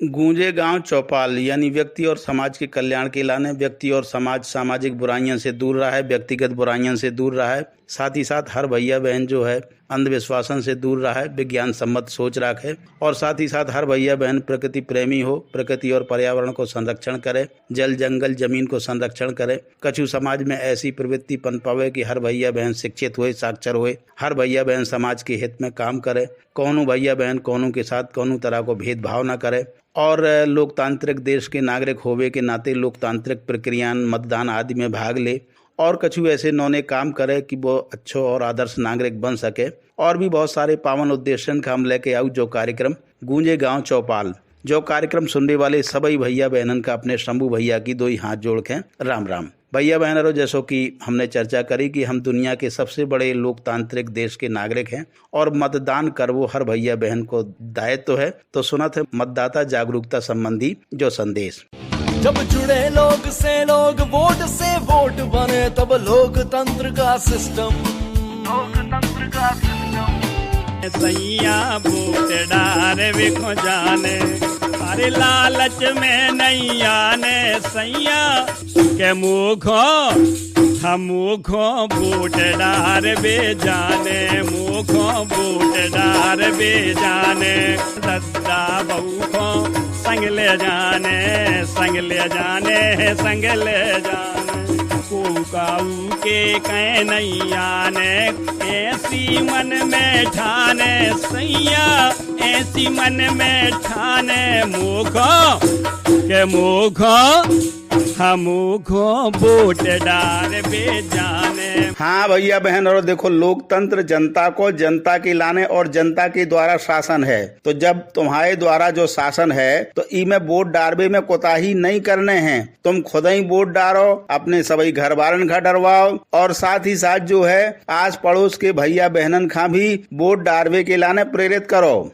गूंजे गांव चौपाल यानी व्यक्ति और समाज के कल्याण के लाने व्यक्ति और समाज सामाजिक बुराइयों से दूर रहा है, व्यक्तिगत बुराइयों से दूर रहा है, साथ ही साथ हर भैया बहन जो है अंधविश्वासन से दूर रहा है, विज्ञान सम्मत सोच रखे और साथ ही साथ हर भैया बहन प्रकृति प्रेमी हो, प्रकृति और पर्यावरण को संरक्षण करे, जल जंगल जमीन को संरक्षण करे। कछु समाज में ऐसी प्रवृत्ति पनपावे कि हर भैया बहन शिक्षित हुए, साक्षर हुए, हर भैया बहन समाज के हित में काम करे, कौनो भैया बहन कौनो के साथ कौनो तरह को भेदभाव न करे और लोकतांत्रिक देश के नागरिक होवे के नाते लोकतांत्रिक प्रक्रिया मतदान आदि में भाग ले और कछु ऐसे नौने काम करे कि वो अच्छो और आदर्श नागरिक बन सके। और भी बहुत सारे पावन उद्देश्य का हम लेके आऊ जो कार्यक्रम गूंजे गांव चौपाल। जो कार्यक्रम सुनने वाले सभी भैया बहनन का अपने शंभू भैया की दो ही हाथ जोड़ के राम राम। भैया बहनों, जैसो कि हमने चर्चा करी कि हम दुनिया के सबसे बड़े लोकतांत्रिक देश के नागरिक हैं और मतदान करवो हर भैया बहन को दायित्व है। तो सुना थे मतदाता जागरूकता संबंधी जो संदेश। जब जुड़े लोग से लोग वोट से वोट बने तब लोकतंत्र का सिस्टम सैया वोट डार विखो जाने अरे लालच में नहीं आने सैया के मुखो मुखो वोट डार बे जाने मुखो वोट डार बे जाने दद्दा बहू को संग ले जाने संग ले जाने संग ले जाने काऊ के कह नहीं आने ऐसी मन में ठाने सैया ऐसी मन में ठाने मुखो के मुखो हमको वोट डार बे जाने। हाँ भैया बहन, और देखो लोकतंत्र जनता को जनता के लाने और जनता के द्वारा शासन है। तो जब तुम्हारे द्वारा जो शासन है तो इमे वोट डारबे में कोताही नहीं करने हैं। तुम खुद ही वोट डारो, अपने सभी घर वालन का डरवाओ और साथ ही साथ जो है आस पड़ोस के भैया बहनन का भी वोट डारबे के लाने प्रेरित करो।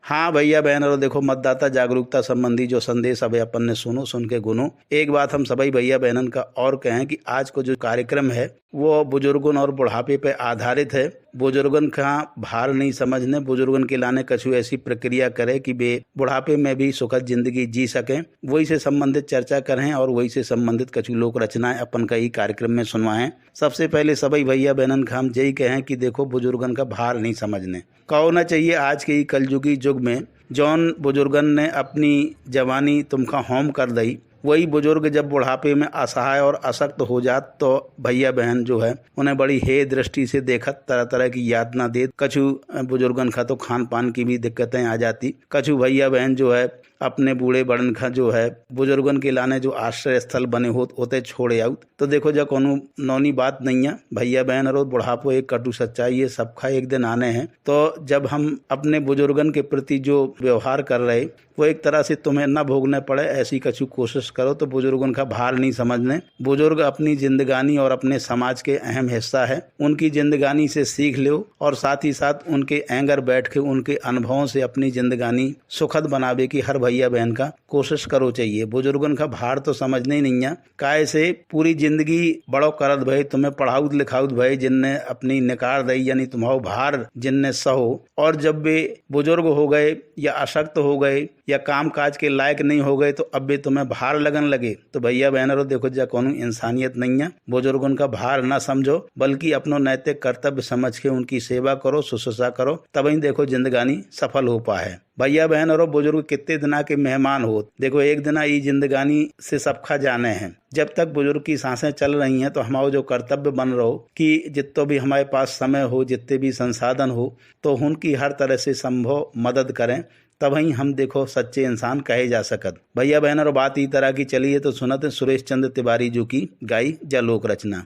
हाँ भैया बहन, और देखो मतदाता जागरूकता संबंधी जो संदेश अभी अपन ने सुन के गुनो। एक बात हम सभी भैया बहनन का और कहें कि आज को जो कार्यक्रम है वो बुजुर्गन और बुढ़ापे पे आधारित है। बुजुर्गन का भार नहीं समझने, बुजुर्गन के लाने कछु ऐसी प्रक्रिया करे कि वे बुढ़ापे में भी सुखद जिंदगी जी सकें। वही से संबंधित चर्चा करें और वही से संबंधित कछु लोक रचनाएं अपन का ही कार्यक्रम में सुनवाएं। सबसे पहले सभी भैया बहनन का हम यही कहें कि देखो बुजुर्गन का भार नहीं समझने कहो ना चाहिए। आज के ही कलयुगी युग में जौन बुजुर्गन ने अपनी जवानी तुमका होम कर दई, वही बुजुर्ग जब बुढ़ापे में असहाय और अशक्त हो जात तो भैया बहन जो है उन्हें बड़ी हे दृष्टि से देखत, तरह तरह की यातना दे। कछु बुजुर्गन का तो खान पान की भी दिक्कतें आ जाती। कछु भैया बहन जो है अपने बूढ़े बड़न का जो है बुजुर्गन के लाने जो आश्रय स्थल बने होते छोड़े आउत। तो देखो जब कोनो नौनी बात नहीं है भैया बहन, और बुढ़ापो एक कटु सच्चाई है, सबका एक दिन आने हैं। तो जब हम अपने बुजुर्गन के प्रति जो व्यवहार कर रहे वो एक तरह से तुम्हें न भोगने पड़े, ऐसी कछु कोशिश करो। तो बुजुर्गन का भार नहीं समझने। बुजुर्ग अपनी जिंदगानी और अपने समाज के अहम हिस्सा है। उनकी जिंदगानी से सीख लो और साथ ही साथ उनके एंगर बैठ के उनके अनुभवों से अपनी जिंदगानी सुखद बनावे की हर भैया बहन का कोशिश करो चाहिए। बुजुर्गन का भार तो समझने ही नहीं है। काय से पूरी जिंदगी बड़ो करत भाई, तुम्हें पढ़ाउत लिखाउत भाई, जिनने अपनी निकार दई यानी तुम्हारो भार जिनने सहो, और जब वे बुजुर्ग हो गए या अशक्त हो गए या काम काज के लायक नहीं हो गए तो अब भी तुम्हें भार लगन लगे। तो भैया बहनों देखो जा कोनो इंसानियत नहीं है। बुजुर्गों का भार ना समझो बल्कि अपनो नैतिक कर्तव्य समझ के उनकी सेवा करो, शुश्रूषा करो, तभी देखो जिंदगानी सफल हो पाए। भैया बहन और बुजुर्ग कितने दिना के मेहमान हो, देखो एक दिना ये जिंदगानी से सबका जाने हैं। जब तक बुजुर्ग की सांसें चल रही हैं तो हमारा जो कर्तव्य बन रहो कि जितना भी हमारे पास समय हो, जितने भी संसाधन हो, तो उनकी हर तरह से संभव मदद करें, तभी हम देखो सच्चे इंसान कहे जा सकत। भैया बहन और बात ई तरह की चली है तो सुनते सुरेश चंद्र तिवारी जो की गाई जलोक रचना।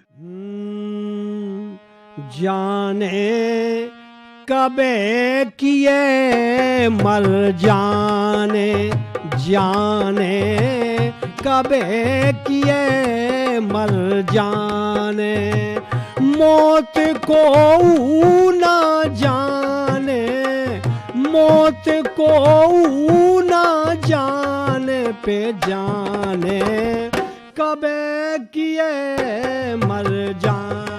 जाने कबे किए मर जाने, जाने कबे किए मर जाने, मौत को ना जाने, मौत को ना जाने पे जाने कबे किए मर जाने।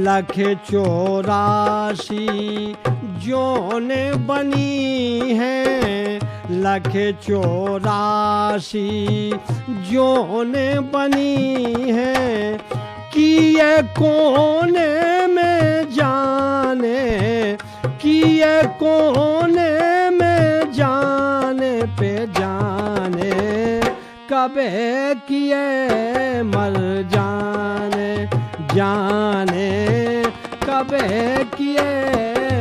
लख 84 जोने बनी है, लख 84 जोने बनी है, कि ये कोने में जाने, कि ये कोने में जाने पे जाने, कबे किए मर जाने, जाने कबे किए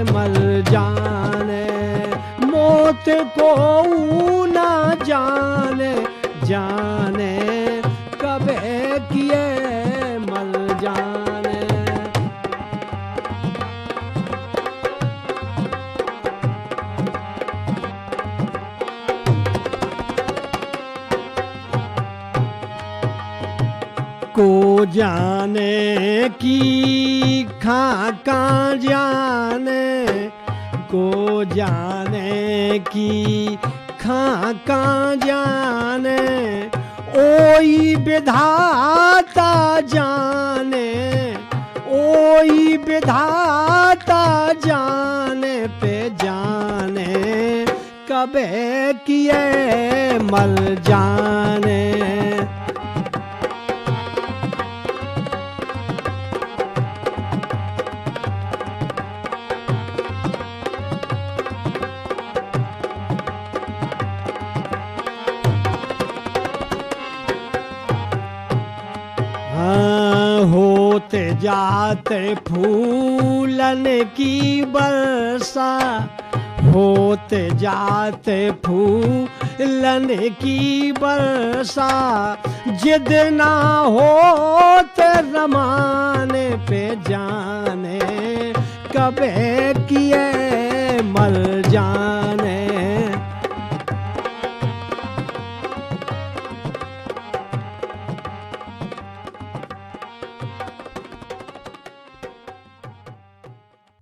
मर जाने, मौत को ना जाने, जाने कबे किए मर जाने। को जाने की खाका जाने, को जाने की खाका जाने, ओई विधाता जाने, ओई विधाता जाने पे जाने, कबे किए मर जाने। होते जाते फूलन की वर्षा, होते जाते फूलन की वर्षा, जिद ना होते रमाने पे जाने, कबे किए मर जाने।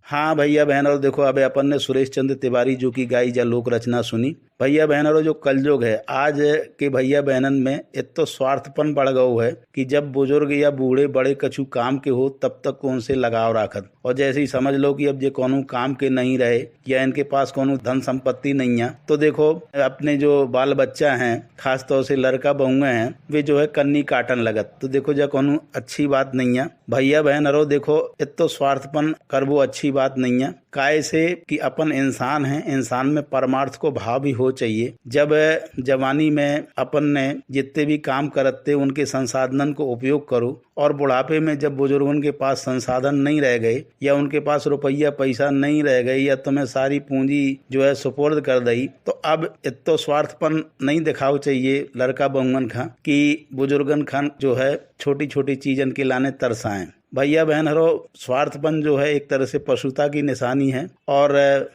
हाँ भैया बहनों, देखो अबे अपन ने सुरेश चंद्र तिवारी जो की गाई जा लोक रचना सुनी। भैया बहनों, जो कलयुग है आज के भैया बहनन में इतो स्वार्थपन बढ़ गयो है कि जब बुजुर्ग या बूढ़े बड़े कछु काम के हो तब तक उनसे लगाव राखत, और जैसे ही समझ लो कि अब ये कोनो काम के नहीं रहे या इनके पास कोनो धन संपत्ति नहीं है, तो देखो अपने जो बाल बच्चा हैं, खास तौर से लड़का बहुएं हैं, वे जो है कन्नी काटन लगत, तो देखो जब कोनो अच्छी बात नहीं है। भैया बहनों देखो इतो स्वार्थपन करबो अच्छी बात नहीं है, काय से कि अपन इंसान हैं, इंसान में परमार्थ को भाव भी हो चाहिए। जब जवानी में अपन ने जितने भी काम करते उनके संसाधन को उपयोग करो, और बुढ़ापे में जब बुजुर्गों के पास संसाधन नहीं रह गए या उनके पास रुपया पैसा नहीं रह गई या तुम्हें सारी पूंजी जो है सुपुर्द कर दी, तो अब इतो स्वार्थपन नहीं दिखाओ चाहिए लड़का बहुगन खा कि बुजुर्गन खान जो है छोटी छोटी चीजन के लाने तरसाएं। भैया बहन हरो, स्वार्थपन जो है एक तरह से पशुता की निशानी है, और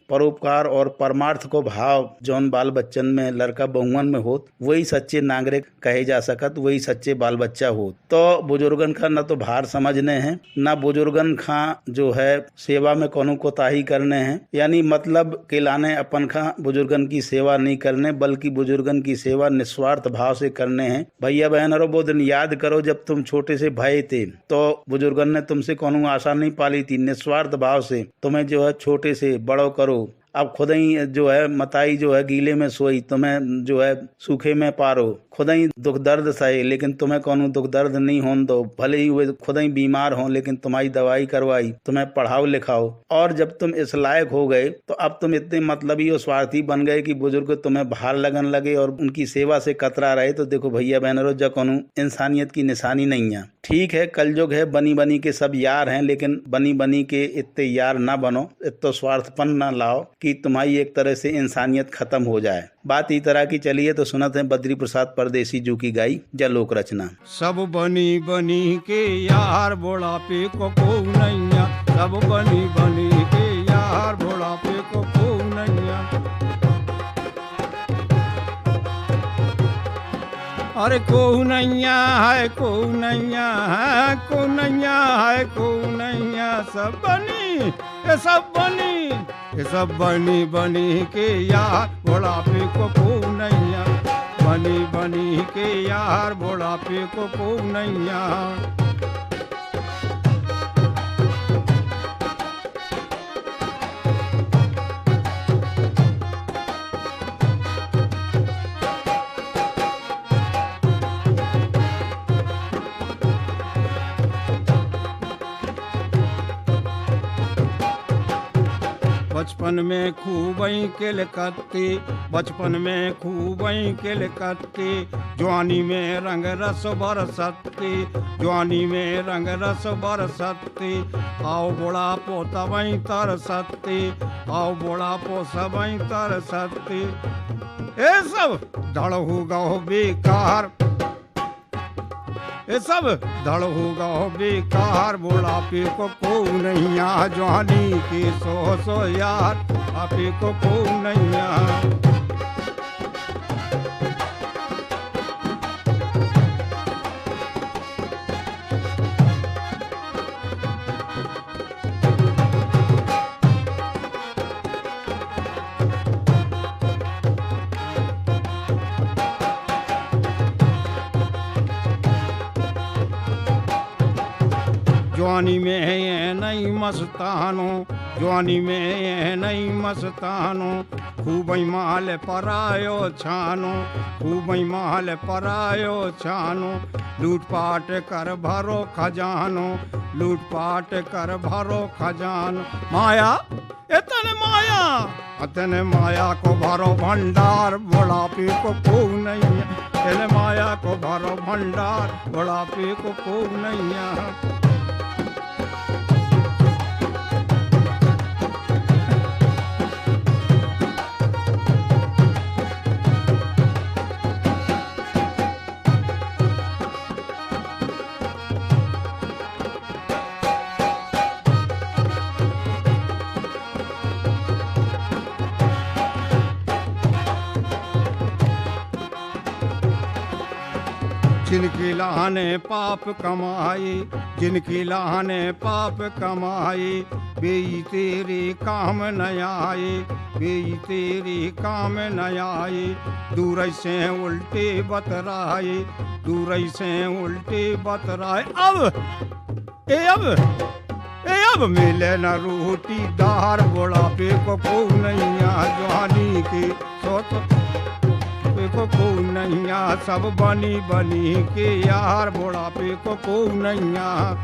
परोपकार और परमार्थ को भाव जौन बाल बच्चन में लड़का बहुवन में होत, वही सच्चे नागरिक कहे जा सकत, वही सच्चे बाल बच्चा होत। तो बुजुर्गन का न तो भार समझने हैं, न बुजुर्गन खा जो है सेवा में कोनो कोताही करने हैं, यानी मतलब के लाने अपन खा बुजुर्गन की सेवा नहीं करने, बल्कि बुजुर्गन की सेवा निस्वार्थ भाव से करने हैं। भैया बहन हरो, वो दिन याद करो जब तुम छोटे से भाई थे तो बुजुर्गन ने तुमसे कोनो आशा नहीं पाली थी, निस्वार्थ भाव से तुम्हें जो है छोटे से बड़ो करो। अब खुद ही जो है मताई जो है गीले में सोई, तुम्हें जो है सूखे में पारो, खुद ही दुख दर्द सहे लेकिन तुम्हें कोनो दुख दर्द नहीं होने दो, भले ही वे खुद ही बीमार हो लेकिन तुम्हारी दवाई करवाई, तुम्हें पढ़ाओ लिखाओ, और जब तुम इस लायक हो गए तो अब तुम इतने मतलबी और स्वार्थी बन गए कि बुजुर्ग तुम्हें भार लगन लगे और उनकी सेवा से कतरा रहे। तो देखो भैया बहनों, जब कोनो इंसानियत की निशानी नहीं है। ठीक है, कलयुग है, बनी बनी के सब यार हैं, लेकिन बनी बनी के इतने यार ना बनो, इतना स्वार्थपन ना लाओ कि तुम्हारी एक तरह से इंसानियत खत्म हो जाए। बात इस तरह की चलिए तो सुनते हैं बद्री प्रसाद परदेसी जो की गाई जा लोक रचना। सब बनी बनी के यार बुढ़ापे को नैया, सब बनी बनी के यार बुढ़ापे को नैया। अरे को नैया है, को नैया है, को नैया है, को नैया, सब बनी ये सब बनी, ये सब बनी बनी के यार बुढ़ापे को नैया, बनी बनी के यार बुढ़ापे को नैया। बचपन में खूब किलकत्ती, बचपन में खूब किलकत्ती, जवानी में रंग रस बरसती, जवानी में रंग रस बरसती, आओ बुढ़ा पो तबई तरसती, आओ बुढ़ा पो सबई तरसती। ये सब धड़हु गहो बेकार, ये सब धड़हु गहो बेकार, बुढ़ापे को नहीं आ, जवानी के सो यार, आपे को नहीं आ। जवानी में ये नहीं मस्तानो, जवानी में ये नहीं मस्तानो, खूब माल परायो छानो, खूब माल परायो छानो, लूटपाट कर भरो खजानो, लूटपाट कर भरो खजानो। माया इतने माया को भरो भंडार, बुढ़ापे को खूब नहीं है, इतने माया को भरो भंडार, बुढ़ापे को खूब नहीं है। जिनकी लाने पाप कमाई, जिनकी लाने पाप कमाई, बेई तेरे काम न आई, बेई तेरे काम न आई, दूर से उल्टे बतराए, दूर से उल्टे बतराए। अब मिले न रोटी दार, बुढ़ापे को नहीं आ, जवानी की सोच को नहीं आ, सब बनी के यार, बुढ़ापे को नहीं आ।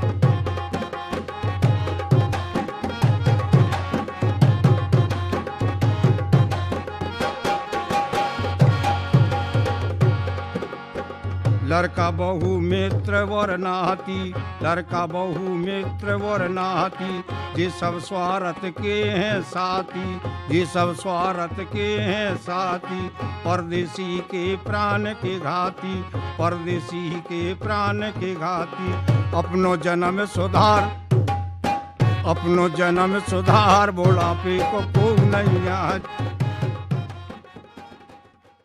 लड़का बहु मित्र वर नाती, लड़का बहु मित्र वर नाती, ये सब स्वार्थ के हैं साथी, ये सब स्वार्थ के हैं साथी, परदेसी के प्राण के घाती, परदेसी के प्राण के घाती। अपनो जन्म सुधार, अपनो जन्म सुधार, बुढ़ापे को नहीं आज।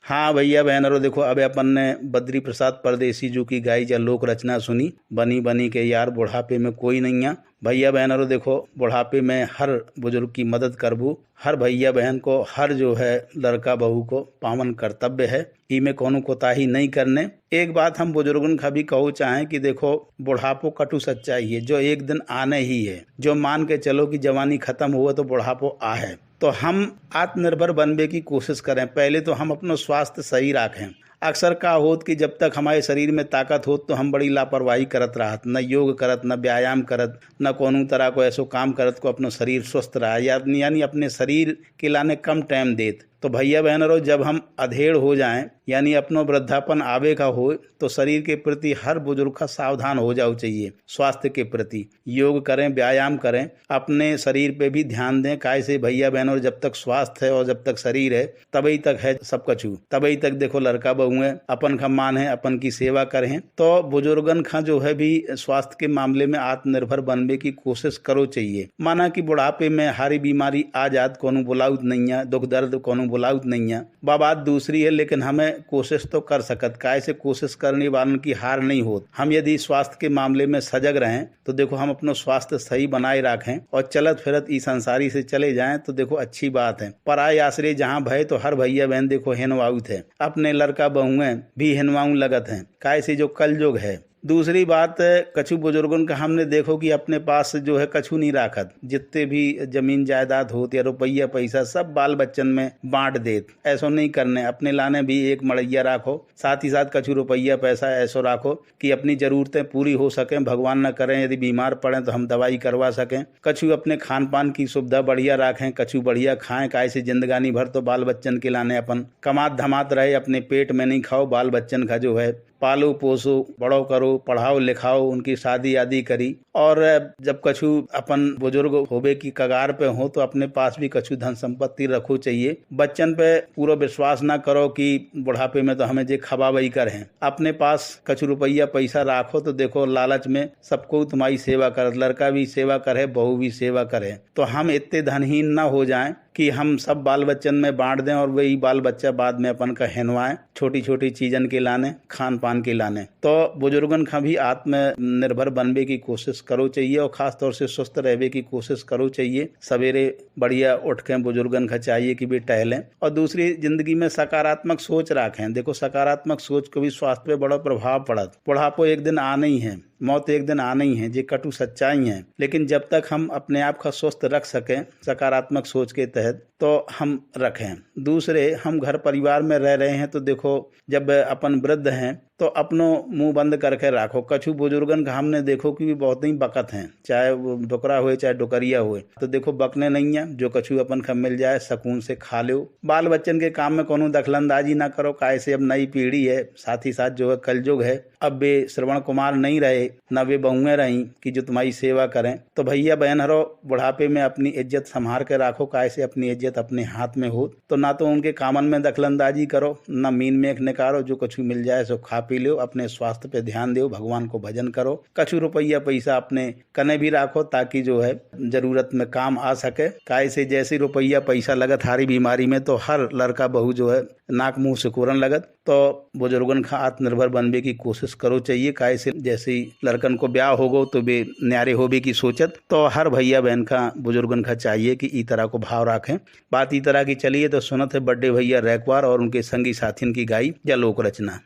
हाँ भैया बहनों, देखो अब अपन ने बद्री प्रसाद परदेसी जी की गाई या लोक रचना सुनी, बनी के यार बुढ़ापे में कोई नहीं है। भैया बहनों देखो, बुढ़ापे में हर बुजुर्ग की मदद करबू, हर भैया बहन को, हर जो है लड़का बहू को पावन कर्तव्य है, इमे कोनो कोताही नहीं करने। एक बात हम बुजुर्गन का भी कहू चाहें कि देखो, बुढ़ापो कटु सच्चाई है जो एक दिन आने ही है। जो मान के चलो कि जवानी खत्म हुआ तो बुढ़ापो आ है, तो हम आत्मनिर्भर बनने की कोशिश करें। पहले तो हम अपना स्वास्थ्य सही रखें। अक्सर का होत कि जब तक हमारे शरीर में ताकत होत तो हम बड़ी लापरवाही करत रहत, न योग करत, न व्यायाम करत, न कोनो तरह को ऐसो काम करत को अपना शरीर स्वस्थ रहा, यानी अपने शरीर के लाने कम टाइम देत। तो भैया बहनों, जब हम अधेड़ हो जाएं यानी अपनो वृद्धापन आवे का हो, तो शरीर के प्रति हर बुजुर्ग का सावधान हो जाओ चाहिए। स्वास्थ्य के प्रति योग करें, व्यायाम करें, अपने शरीर पे भी ध्यान दें। कैसे भैया बहनों, जब तक स्वास्थ्य है और जब तक शरीर है तभी तक है सब कछु, तभी तक देखो लड़का बहू है, अपन का मान है, अपन की सेवा करें। तो बुजुर्गन का जो है भी स्वास्थ्य के मामले में आत्मनिर्भर बनने की कोशिश करो चाहिए। माना कि बुढ़ापे में हारी बीमारी आ जात, कोनो बुलाउत नहीं है, दुख दर्द कोनो बुलाउत नहीं है, बात दूसरी है, लेकिन हमें कोशिश तो कर सकत। कैसे कोशिश करने वालों की हार नहीं होत। हम यदि स्वास्थ्य के मामले में सजग रहें तो देखो हम अपना स्वास्थ्य सही बनाए रखें और चलत फिरत इस संसारी से चले जाएं तो देखो अच्छी बात है। पराय आश्रय जहाँ भय तो हर भैया बहन देखो हेनवाउत है, अपने लड़का बहुएं भी हेनवाऊ लगत हैं। कैसे जो कल युग है, दूसरी बात, कछु बुजुर्गों का हमने देखो कि अपने पास जो है कछु नहीं राखत, जितने भी जमीन जायदाद होती है रुपया पैसा सब बाल बच्चन में बांट देत। ऐसा नहीं करने, अपने लाने भी एक मड़ैया राखो, साथ ही साथ कछु रुपया पैसा ऐसा राखो कि अपनी जरूरतें पूरी हो सकें। भगवान न करें यदि बीमार पड़े तो हम दवाई करवा सकें। कछु अपने खान पान की सुविधा बढ़िया राखें, कछु बढ़िया खाएं, काय से जिंदगानी भर तो बाल बच्चन के लाने अपन कमात धमात रहे, अपने पेट में नहीं खाओ, बाल बच्चन का जो है पालो पोसो, बड़ो करो, पढ़ाओ लिखाओ, उनकी शादी आदि करी। और जब कछु अपन बुजुर्ग होबे की कगार पे हो तो अपने पास भी कछु धन संपत्ति रखो चाहिए। बच्चन पे पूरा विश्वास ना करो कि बुढ़ापे में तो हमें जे खबाबई कर हैं। अपने पास कछु रुपया पैसा राखो तो देखो लालच में सबको तुम्हारी सेवा कर, लड़का भी सेवा करे, बहू भी सेवा करे। तो हम इतने धनहीन ना हो जाएं कि हम सब बाल बच्चन में बांट दें और वही बाल बच्चा बाद में अपन का हेनवाएं छोटी छोटी चीजन के लाने, खान पान के लाने। तो बुजुर्गन का भी आत्मनिर्भर बनने की कोशिश करो चाहिए और खास तौर से स्वस्थ रहने की कोशिश करो चाहिए। सवेरे बढ़िया उठ के बुजुर्गन का चाहिए कि भी टहलें और दूसरी जिंदगी में सकारात्मक सोच रखें। देखो सकारात्मक सोच को भी स्वास्थ्य पे बड़ा प्रभाव पड़त। बुढ़ापो एक दिन आना ही है, मौत एक दिन आना ही है, ये कटु सच्चाई है। लेकिन जब तक हम अपने आप का स्वस्थ रख सकें सकारात्मक सोच के तहत तो हम रखें। दूसरे, हम घर परिवार में रह रहे हैं तो देखो जब अपन वृद्ध हैं तो अपनो मुंह बंद करके रखो। कछु बुजुर्गन का हमने देखो कि भी बहुत ही बकत हैं, चाहे वो डुकरा हुए चाहे डुकरिया हुए, तो देखो बकने नहीं है। जो कछु अपन का मिल जाए सकून से खा लो। बाल बच्चन के काम में कोनो दखलंदाजी ना करो, काय से अब नई पीढ़ी है, साथ ही साथ जो है कलयुग है। अब वे श्रवण कुमार नहीं रहे, न वे बहुएं रही कि जो तुम्हारी सेवा करें। तो भैया बहन हरो, बुढ़ापे में अपनी इज्जत संभाल के रखो, काय से अपनी इज्जत अपने हाथ में हो। तो ना तो उनके कामन में दखलंदाजी करो, न मीन में एक निकारो। जो कछु मिल जाए सो खा पी लो, अपने स्वास्थ्य पे ध्यान दो, भगवान को भजन करो। कछु रुपया पैसा अपने कने भी रखो ताकि जो है जरूरत में काम आ सके। काय से जैसे रुपया पैसा लगत हारी बीमारी में तो हर लड़का बहू जो है नाक मुंह सिकोरन लगत। तो बुजुर्गन का आत्मनिर्भर बनने की कोशिश करो चाहिए। काय से जैसे लड़कन को ब्याह होगो तो वे न्यारे होबे की सोचत। तो हर भैया बहन का बुजुर्गन का चाहिए कि ई तरह को भाव रखें। बात ई तरह की चलिए तो सुनत है बड़े भैया रैकवार और उनके संगी साथियों की गाई या लोक रचना।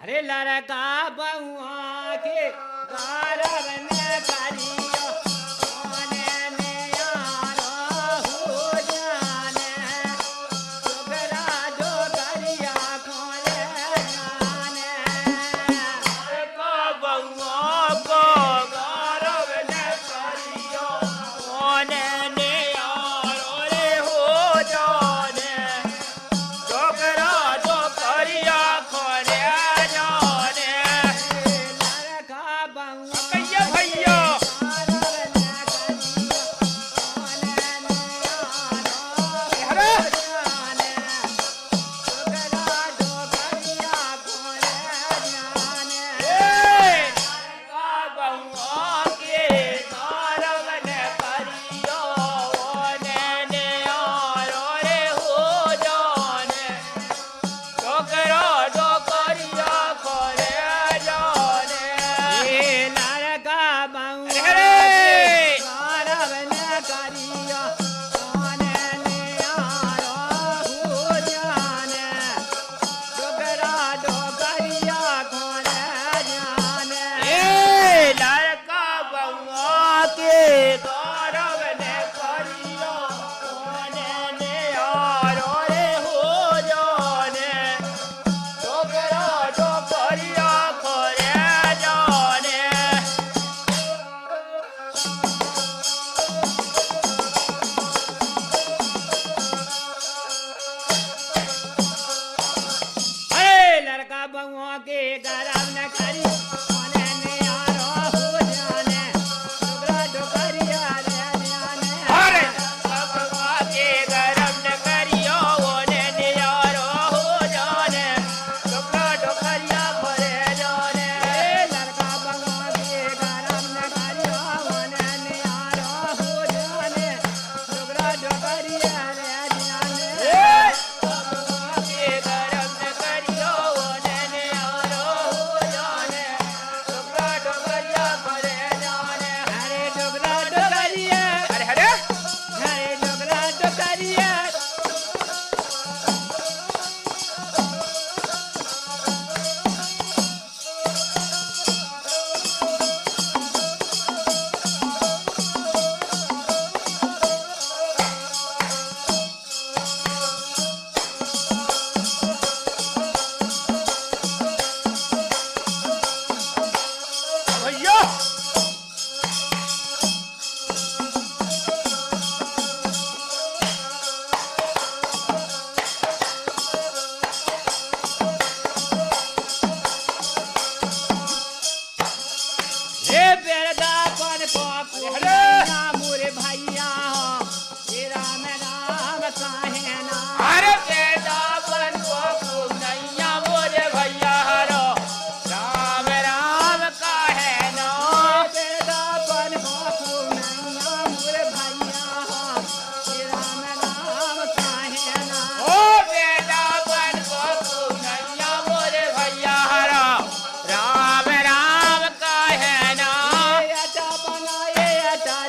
अरे लड़का बहुआ के गारव में करियो, ओने में यारो हो जाने, छोकरा जो करिया खोले जाने। लड़का बहुआ को गारव में करियो, ओने में यारो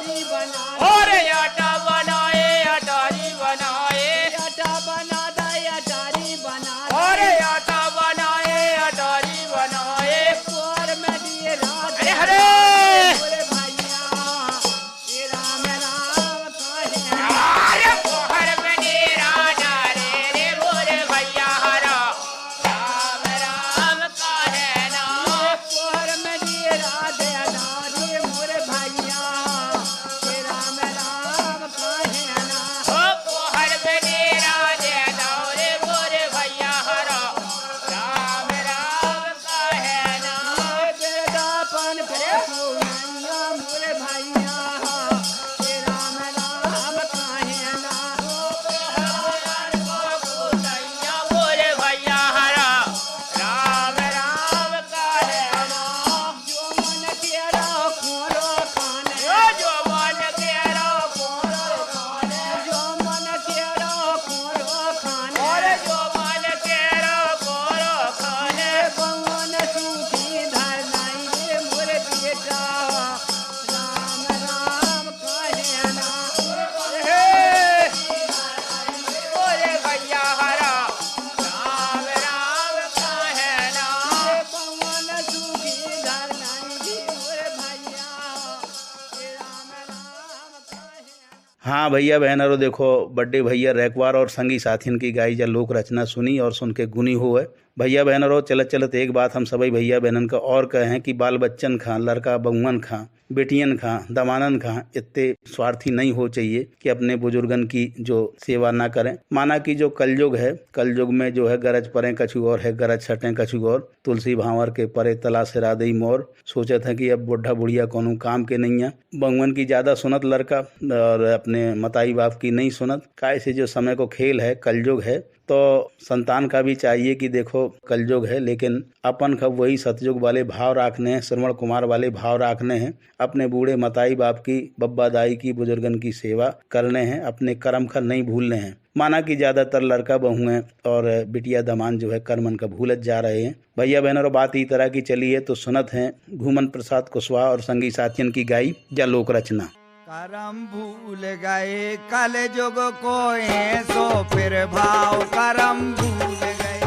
अटारी बना और आटा बनाए अटारी बनाए आटा बना दे अटारी बना और आटा बनाए अटारी बनाए और में दिए रात अरे हरे बोले भैया ये राम राम कहे अरे पोहर में डेरा डारे रे बोले भैया हरा राम राम कहे ना और में दिए रात अटारी मोरे भैया ये राम राम कहे ना ओ पोहर में डेरा दे दौरे बोले भैया हरा राम राम कहे ना बेदापन पे सुनैया मोरे भैया ये राम राम कहे ना भैया बोले भैया हरा राम राम कहे ना जो मन तेरा खोलो खाने जो मन केरा कोरो खाने जो मन तेरा खोलो खाने और जो मन केरा कोरो खाने भगवान सुखी धर नहीं रे मोरे बेटा राम राम कहे ना बोले भैया हरा राम राम कहे ना भगवान सुखी धर नहीं रे मोरे भैया ये राम राम कहे ना हाँ भैया बहनों, देखो बड्डे भैया रैकवार और संगी साथियन की गाई जा लोक रचना सुनी और सुन के गुनी हुए। भैया बहनों, चलत चलत एक बात हम सभी भैया बहनन का और कहें कि बाल बच्चन खा, लड़का बहुअन खा, बेटियन खा, दमानन खा, इतने स्वार्थी नहीं हो चाहिए कि अपने बुजुर्गन की जो सेवा ना करें। माना कि जो कलयुग है, कलयुग में जो है गरज परे कछु और है, गरज छटें कछु और। तुलसी भांवर के परे तला से राधई मोर। सोचे था कि अब बुढ़ा बुढ़िया कोनो काम के नहीं है। बहुअन की ज्यादा सुनत लड़का और अपने मताई बाप की नहीं सुनत। काय से जो समय को खेल है, कलयुग है, तो संतान का भी चाहिए कि देखो कलयुग है, लेकिन अपन का वही सतयुग वाले भाव रखने हैं, श्रवण कुमार वाले भाव रखने हैं। अपने बूढ़े मताई बाप की, बब्बा दाई की, बुजुर्गन की सेवा करने हैं, अपने कर्म का नहीं भूलने हैं। माना कि ज्यादातर लड़का बहुएं और बिटिया दमान जो है कर्मन का भूलत जा रहे हैं। भैया बहनों, बात ई तरह की चली है तो सुनत हैं घूमन प्रसाद कुशवाहा और संगी साथियन की गाई जा लोक रचना। करम भूल गए कल जुग को सो फिर भाव करम भूल गए।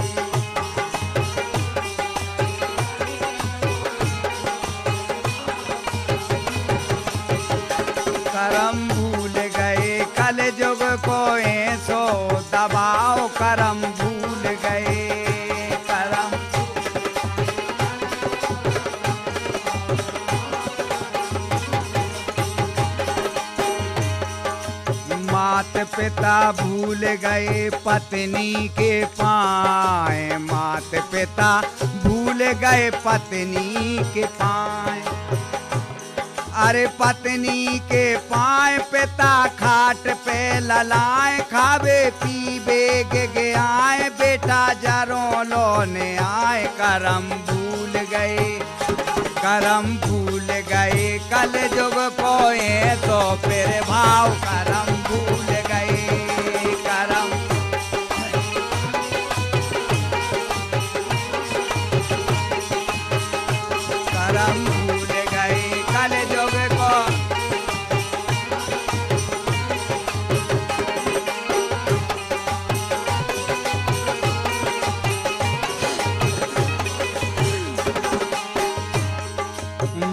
करम भूल गए कल जुग को सो दबाव करम भूल गए। करम मात पिता भूल गए पत्नी के पाए। मात पिता भूल गए पत्नी के पाए। अरे पत्नी के पाए पिता खाट पे ललाए। खावे पीबे गे आए बेटा जरों लोने आए। करम भूल गए करम भूल गए कल जुग कोए तो फिर भाव करम भूल गए। करम करम भूल गए कल जुग को।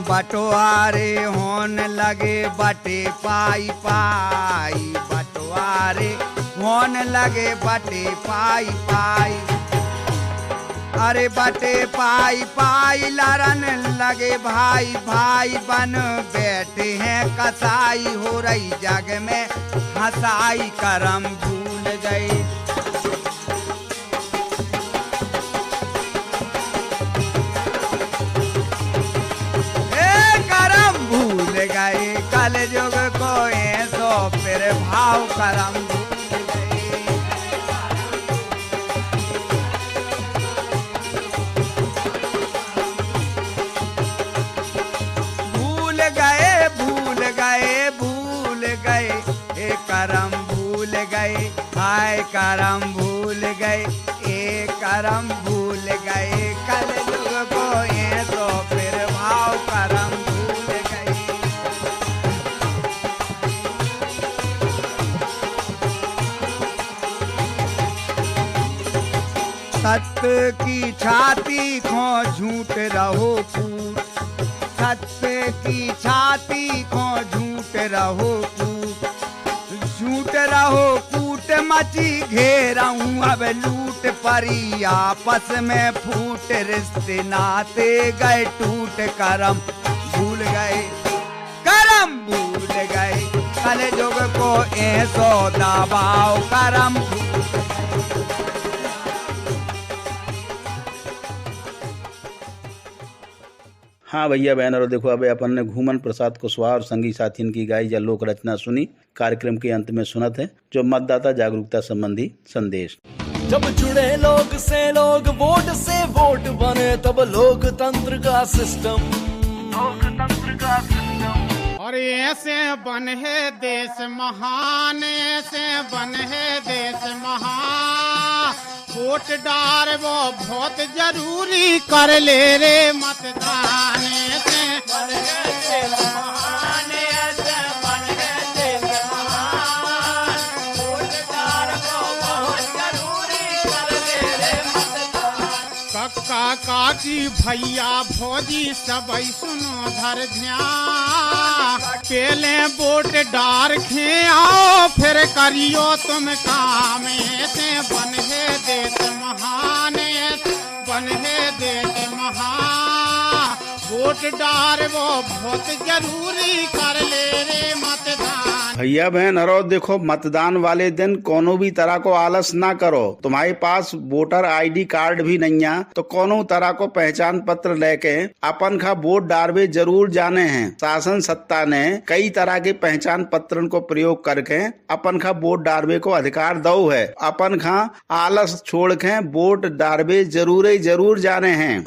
बटवारे होन लगे बटे पाई पाई। बटवारे होन लगे बटे पाई पाई। अरे बटे पाई पाई लड़न लगे भाई भाई। बन बैठे हैं कसाई हो रही जग में हंसाई। करम भूल गई गए कल जुग को सो फिर भाव करम भूल गए। भूल गए भूल गए भूल गए ए करम भूल गए। हाय करम भूल गए ए करम भूल गए कल जुग को सो फिर भाव करम भूल गए। सत्य की छाती खो झूठ रहो कूट, सत्य की छाती खो झूठ रहो कूट, झूठ रहो कूट मची घेराऊं अब लूट परी आपस में फूट, रिश्ते नाते गए टूट, करम भूल गए, करम भूल गए, कल युग को ऐसो दबाओ करम। हाँ भैया बहन, और देखो अब अपन ने घूमन प्रसाद कुशवाहा और संगी साथी की गाई या लोक रचना सुनी। कार्यक्रम के अंत में सुनत है जो मतदाता जागरूकता संबंधी संदेश। जब जुड़े लोग से लोग, वोट से वोट बने, तब लोकतंत्र का सिस्टम, लोकतंत्र का सिस्टम। और ऐसे बन है देश महान, ऐसे बन है देश महान, वोट डार वो बहुत जरूरी कर ले रे मतदान, ऐसे बन है देश महान, ऐसे बन है देश महान, वोट डार वो बहुत जरूरी कर ले रे मतदान। कक्का काकी भैया भौजी सबई सुनो धर ध्यान, पहले वोट डार खे आओ फिर करियो तुम काम, ऐसे बन है देश महान, बन है देश महान, वोट डार वो बहुत जरूरी कर ले रे मतदान। भैया बहन अरो देखो, मतदान वाले दिन कोनो भी तरह को आलस ना करो। तुम्हारे पास वोटर आईडी कार्ड भी नहीं है तो कोनो तरह को पहचान पत्र लेके अपन का वोट डारवे जरूर जाने हैं। शासन सत्ता ने कई तरह के पहचान पत्रन को प्रयोग करके अपन का वोट डारवे को अधिकार दो है। अपन का आलस छोड़ के वोट डारवे जरूर जाने हैं।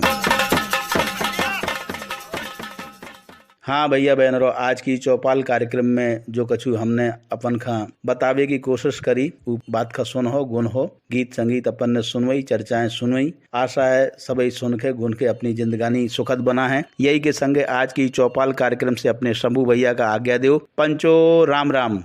हाँ भैया बहनों, आज की चौपाल कार्यक्रम में जो कछु हमने अपन का बतावे की कोशिश करी, वो बात का सुन हो गुण हो, गीत संगीत अपन ने सुनवई, चर्चाएं सुनवई। आशा है सबई सुन के गुण के अपनी जिंदगानी सुखद बना है। यही के संगे आज की चौपाल कार्यक्रम से अपने शंभू भैया का आज्ञा दो। पंचो राम राम।